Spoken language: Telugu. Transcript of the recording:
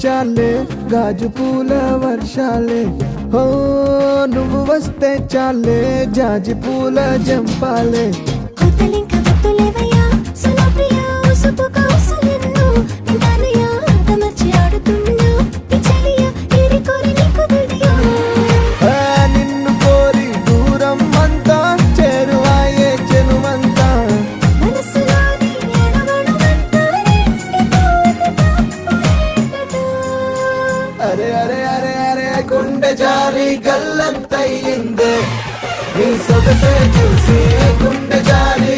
చాలే గాజు పూల వర్షాలే ఓ నువ్వు వస్తే చాలే జాజి పూల జంపాలే కొత్తలింక వత్తులేవయ్యా సునా ప్రియా ఉసుపు కౌసులెన్నో నిందానయ్యా తమచి ఆడుతున్నా పిచలియా ఏరి కోరి నీకు దిడియా నిన్ను కోరి దూరం అంతా చేరువాయే చెనుమంతా మనసులోని అణువణువంతా నిండిపోతున్నా అరే అరే అరే అరే గుండె జారి గల్లంతయ్యిందే నీ సొగసే చూసి గుండె జారి